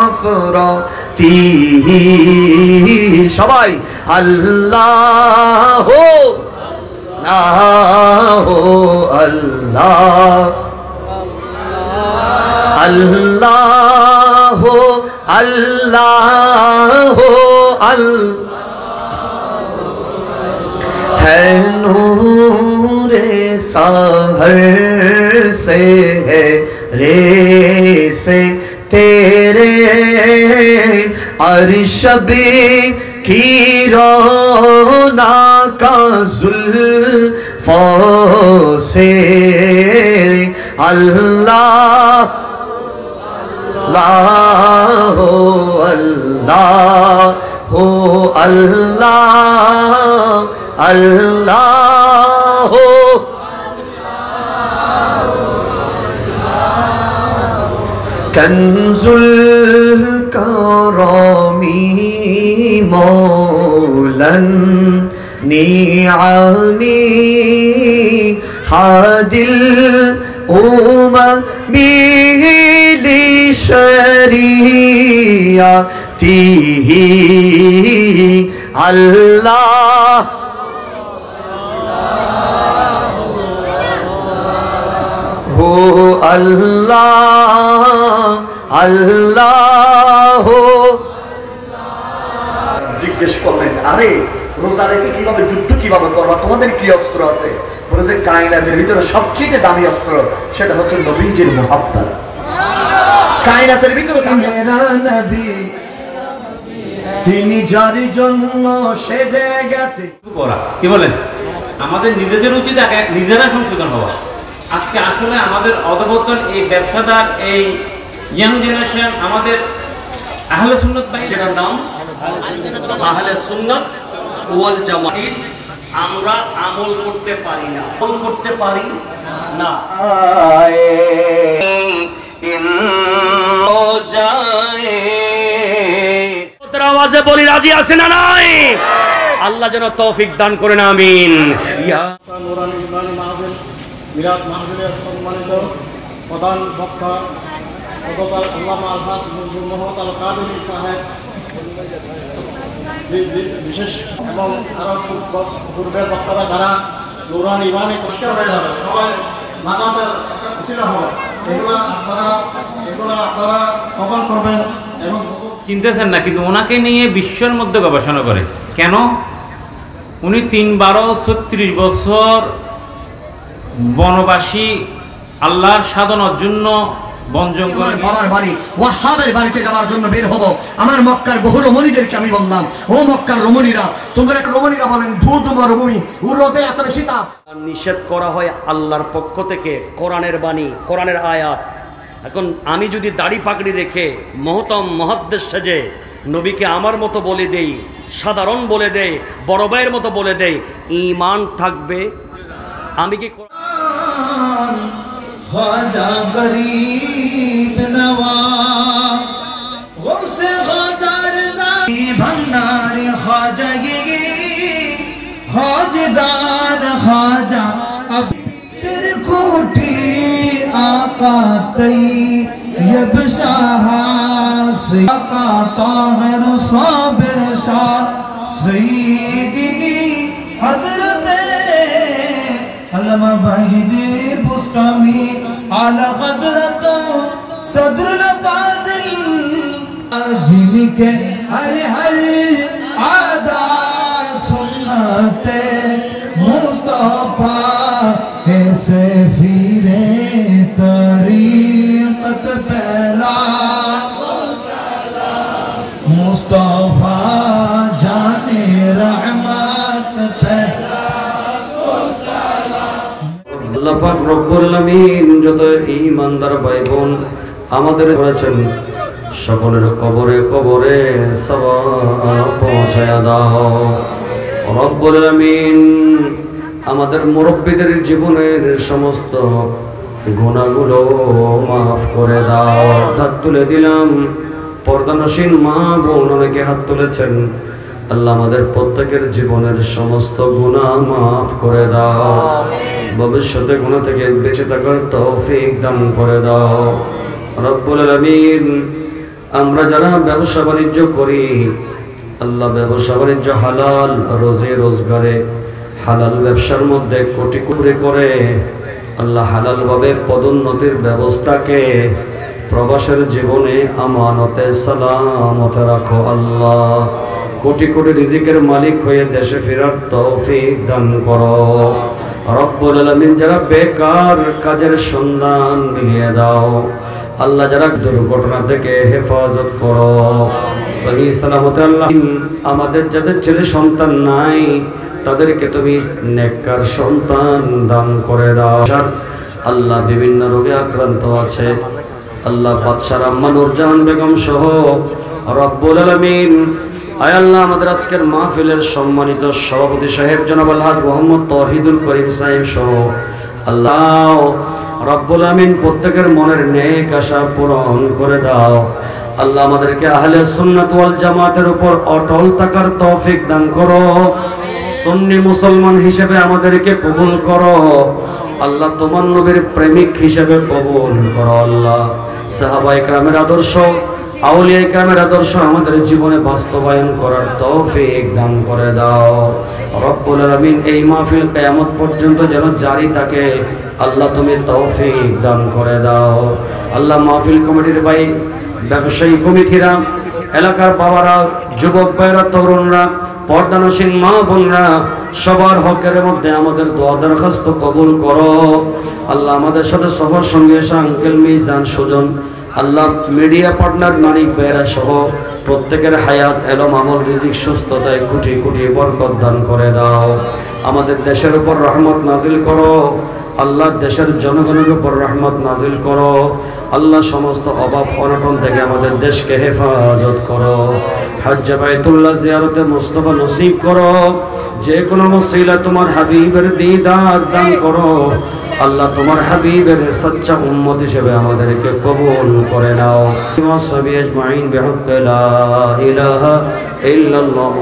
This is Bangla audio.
আফরাতিহি সবাই আল্লাহ আল্লাহ আল্লাহ अल्लाह है नूरे सहर से है रे से तेरे अर्श भी की रौनक जुल्फों से अल्लाह अल्लाह अल्लाह अल्लाह अल्लाह कंजुल करमी मौलन निआमी हादिल उम्मी शरीयतिही अल्लाह हो अल्लाह अल्लाह জিজ্ঞেস করলেন আরে রোজা রেখে কিভাবে যুদ্ধ কিভাবে করবা তোমাদের কি অস্ত্র আছে বলে যে কায়নাতের ভিতরে সবচেয়ে দামি অস্ত্র সেটা হচ্ছে নবীজির মুহাব্বত কায়নাতের ভিতরে মেরা নবী তিনি যার জন্য সেজে গেছে কি বলেন আমাদের নিজেদের উচিত নিজেরা সংশোধন হওয়া আজকে আসলে আমাদের অধঃপতন এই ব্যবসাদার এই ইয়াং জেনারেশন আমাদের আহলে সুন্নাত ভাই সেটার নাম আহলে সুন্নাত ওয়াল জামাত আমরা আমল করতে পারি না আমল করতে পারি না তোর আওয়াজে বলি রাজি আছে না নাই আল্লাহ যেন তৌফিক দান করেন আমিন ইয়া নুরানি ইমানি মাহফিল মিলাদ মাহফিলের সম্মানিত প্রধান বক্তা গতকাল আল্লামা আলহাজ মনজুর মোহাম্মদ আল কাদরি সাহেব বিশেষ এবং আরও পূর্বের বক্তারা যারা নুরানি ইমানি পরিষ্কার হয়ে যাবে সবাই লাগাতার একটা খুশিরা হবে এগুলো আপনারা শ্রবণ করবেন এবং চিনতেছেন না কিন্তু ওনাকে নিয়ে বিশ্বের মধ্যে গবেষণা করে কেন উনি ৩-১২-৩৬ বছর বনবাসী আল্লাহর সাধনার জন্য বন জঙ্গল বাড়ি ওয়াহাবের বাড়িতে যাওয়ার জন্য বের হব আমার মক্কার বহু রমণীদেরকে আমি বললাম ও মক্কার রমণীরা তোমরা একটা রমণীরা বলেন ধূ মরুভূমি উরোতে এত বেশি তাপ নিষেধ করা হয় আল্লাহর পক্ষ থেকে কোরআনের বাণী কোরআনের আয়াত এখন আমি যদি দাড়ি পাকড়ি রেখে মহতম মহাদ্দেশ সেজে নবীকে আমার মতো বলে দেই সাধারণ বলে দেই বড় ভাইয়ের মতো বলে দেই ঈমান থাকবে আমি কি ख्वाजा गरीब नवाज गौसे ख्वाजा भंडारी ख्वाजा ख्वाजदार ख्वाजा अब सिर कोठी आका तैयब शाह आका ताहिर साबिर शाह सईदी हजरत अल्लामा बाजिदीर बुस्तामी आला हजरत सदरुल फाजिल जिनके हर हर आदा सुन्नते मुस्तफा ऐसे फिरे तरीक़त पहला मुस्तफा जाने रहमत पहला আল্লাহ পাক রব্বুল আলামিন যত ঈমানদার ভাই বোন আমাদের করেছেন সকলের কবরে কবরে সওয়াব পৌঁছায়া দাও রব্বুল আলামিন আমাদের মুরব্বিদের জীবনের সমস্ত গুনাহগুলো মাফ করে দাও হাত তুলে দিলাম পর্দানসীন মা বোন অনেকে হাত তুলেছেন আল্লাহ আমাদের প্রত্যেকের জীবনের সমস্ত গুনাহ মাফ করে দাও ভবিষ্যতে গুনাহ থেকে বেঁচে থাকার তৌফিক দান করে দাও রব্বুল আলামিন আমরা যারা ব্যবসা বাণিজ্য করি আল্লাহ ব্যবসা বাণিজ্য হালাল রোজে রোজগারে হালাল ব্যবসার মধ্যে কোটি কোটি করে আল্লাহ হালাল ভাবে পদোন্নতির ব্যবস্থাকে প্রবাসের জীবনে আমানতে সালামতে রাখো আল্লাহ। কোটি কোটি রিজিকের মালিক হয়ে দেশে ফেরার তৌফিক দান করো রব্বুল আলামিন। যারা বেকার কাজের সন্ধান মিলিয়ে দাও আল্লাহ। যারা দুর্ঘটনা থেকে হেফাজত করো সহি সালামতে আল্লাহ। আমাদের যাদের ছেলে সন্তান নাই তাদেরকে তুমি নেককার সন্তান দান করে দাও আল্লাহ। বিভিন্ন রোগে আক্রান্ত আছে আল্লাহ। বাদশার আম্মা নূরজাহান বেগম সহ রব্বুল আলামিন আয় আল্লাহ আমাদের আজকের মাহফিলের সম্মানিত সভাপতি সাহেব জনাব আলহাজ মোহাম্মদ তৌহিদুল করিম সাহেব সহ আল্লাহ রব্বুল আমিন প্রত্যেকের মনের নেক আশা পূরণ করে দাও আল্লাহ। আমাদেরকে আহলে সুন্নাত ওয়াল জামাতের উপর অটল থাকার তৌফিক দান করো। সুন্নি মুসলমান হিসেবে আমাদেরকে কবুল করো আল্লাহ। তোমার নবীর প্রেমিক হিসেবে কবুল করো আল্লাহ। সাহাবায়ে কেরামের আদর্শ আউলিয়া কেরামের আদর্শ আমাদের জীবনে বাস্তবায়ন করার তৌফিক দান করে দাও রব্বুল আলামিন। এই মাহফিল কিয়ামত পর্যন্ত যেন জারি থাকে আল্লাহ তুমি তৌফিক দান করে দাও আল্লাহ। মাহফিল কমিটির ভাই ব্যবসায়ী কমিটিরা এলাকার বাবারা যুবক ভাইরা তরুণরা পর্দানসীন মা বোনরা সবার হকের মধ্যে আমাদের দোয়া দরখাস্ত কবুল করো আল্লাহ। আমাদের সাথে সফর সঙ্গে এসে আঙ্কেল মিজান সুজন আল্লাহ মিডিয়া পার্টনার মানিক বেরা সহ প্রত্যেকের হায়াত এলম আমল রিজিক সুস্থতায় কোটি কোটি বরকত দান করে দাও। আমাদের দেশের উপর রহমত নাজিল করো আল্লাহ। দেশের জনগণের উপর রহমত নাজিল করো আল্লাহ। সমস্ত অভাব অনটন থেকে আমাদের দেশকে হেফাজত করো। হজ্জে বাইতুল্লাহ জিয়ারতে মুস্তাফা নসিব করো। যে কোনো ওসিলা তোমার হাবিবের দিদার দান করো আল্লাহ। তোমার হাবিবের সচ্চা উম্মত হিসেবে আমাদেরকে কবুল করে নাও। ওয়া সাবিয়াজ মাইন বিহাক্কি লা ইলাহা ইল্লাল্লাহ।